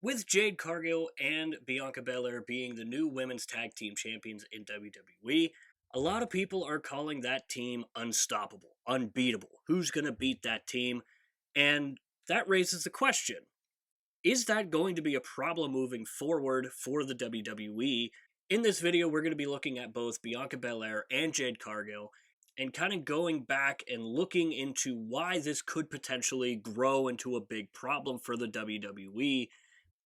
With Jade Cargill and Bianca Belair being the new women's tag team champions in WWE, a lot of people are calling that team unstoppable, unbeatable. Who's going to beat that team? And that raises the question, is that going to be a problem moving forward for the WWE? In this video, we're going to be looking at both Bianca Belair and Jade Cargill and kind of going back and looking into why this could potentially grow into a big problem for the WWE,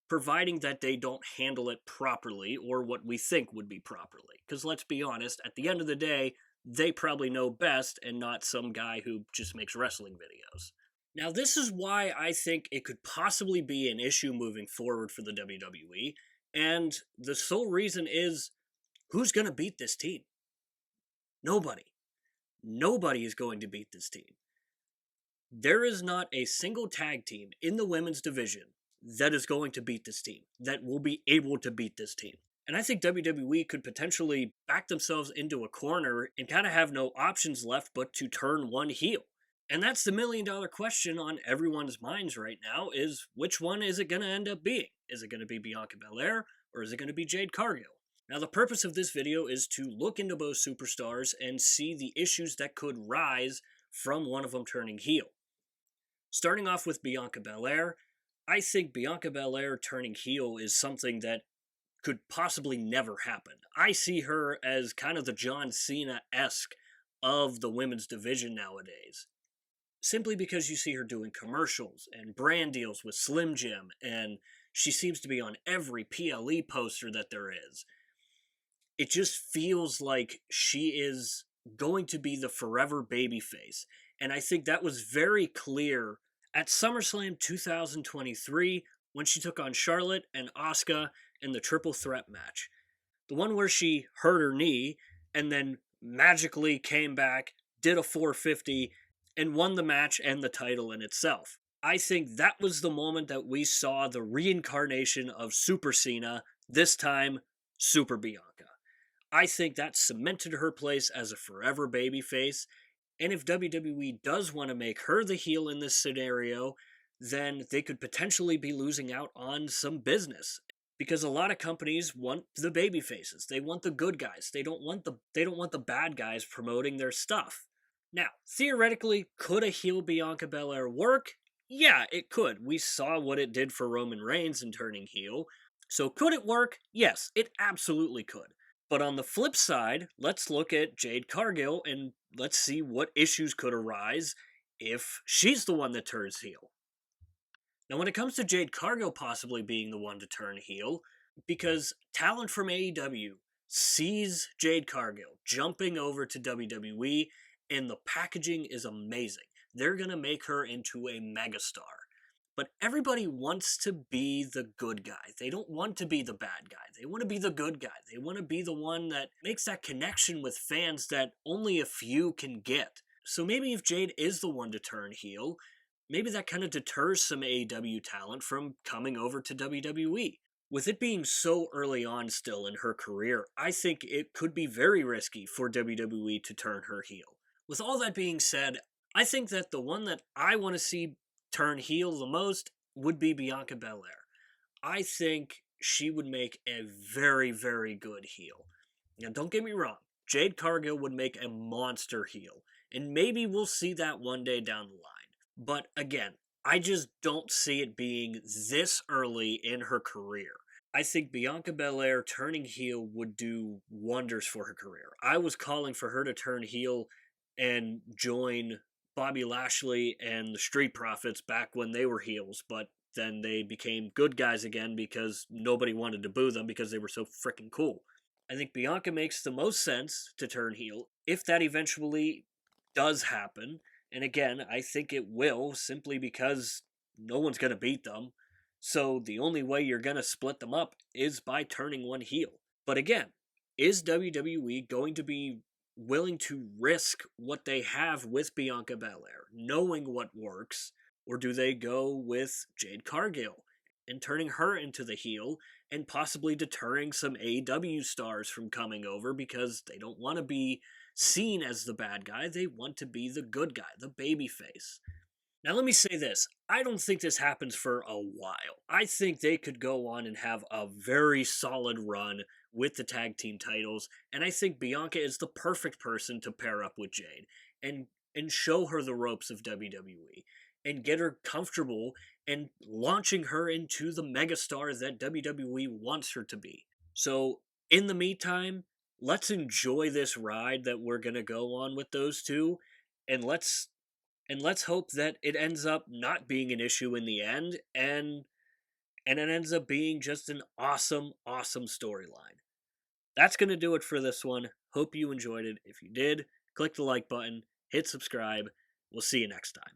providing that they don't handle it properly or what we think would be properly. Because let's be honest, at the end of the day, they probably know best and not some guy who just makes wrestling videos. Now, this is why I think it could possibly be an issue moving forward for the WWE, and the sole reason is who's going to beat this team? Nobody. Nobody is going to beat this team. There is not a single tag team in the women's division that is going to beat this team, that will be able to beat this team. And I think WWE could potentially back themselves into a corner and kind of have no options left but to turn one heel. And that's the $1,000,000 question on everyone's minds right now, is which one is it going to end up being? Is it going to be Bianca Belair or is it going to be Jade Cargill? Now, the purpose of this video is to look into both superstars and see the issues that could rise from one of them turning heel. Starting off with Bianca Belair, I think Bianca Belair turning heel is something that could possibly never happen. I see her as kind of the John Cena-esque of the women's division nowadays. Simply because you see her doing commercials and brand deals with Slim Jim, and she seems to be on every PLE poster that there is. It just feels like she is going to be the forever babyface. And I think that was very clear at SummerSlam 2023 when she took on Charlotte and Asuka in the triple threat match. The one where she hurt her knee and then magically came back, did a 450, and won the match and the title in itself. I think that was the moment that we saw the reincarnation of Super Cena, this time Super Bianca. I think that cemented her place as a forever babyface, and if WWE does want to make her the heel in this scenario, then they could potentially be losing out on some business. Because a lot of companies want the baby faces. They want the good guys. They don't want the bad guys promoting their stuff. Now, theoretically, could a heel Bianca Belair work? Yeah, it could. We saw what it did for Roman Reigns in turning heel. So could it work? Yes, it absolutely could. But on the flip side, let's look at Jade Cargill and let's see what issues could arise if she's the one that turns heel. Now, when it comes to Jade Cargill possibly being the one to turn heel, because talent from AEW sees Jade Cargill jumping over to WWE, and the packaging is amazing. They're going to make her into a megastar. But everybody wants to be the good guy. They don't want to be the bad guy. They want to be the good guy. They want to be the one that makes that connection with fans that only a few can get. So maybe if Jade is the one to turn heel, maybe that kind of deters some AEW talent from coming over to WWE. With it being so early on still in her career, I think it could be very risky for WWE to turn her heel. With all that being said, I think that the one that I want to see turn heel the most would be Bianca Belair. I think she would make a very, very good heel. Now, don't get me wrong, Jade Cargill would make a monster heel, and maybe we'll see that one day down the line. But again, I just don't see it being this early in her career. I think Bianca Belair turning heel would do wonders for her career. I was calling for her to turn heel and join Bobby Lashley and the Street Profits back when they were heels, but then they became good guys again because nobody wanted to boo them because they were so freaking cool. I think Bianca makes the most sense to turn heel if that eventually does happen. And again, I think it will simply because no one's going to beat them. So the only way you're going to split them up is by turning one heel. But again, is WWE going to be willing to risk what they have with Bianca Belair, knowing what works, or do they go with Jade Cargill and turning her into the heel and possibly deterring some AEW stars from coming over because they don't want to be seen as the bad guy, they want to be the good guy, the babyface. Now, let me say this. I don't think this happens for a while. I think they could go on and have a very solid run with the tag team titles, and I think Bianca is the perfect person to pair up with Jade and show her the ropes of WWE and get her comfortable and launching her into the megastar that WWE wants her to be. So, in the meantime, let's enjoy this ride that we're going to go on with those two, and let's hope that it ends up not being an issue in the end, and it ends up being just an awesome, awesome storyline. That's going to do it for this one. Hope you enjoyed it. If you did, click the like button, hit subscribe. We'll see you next time.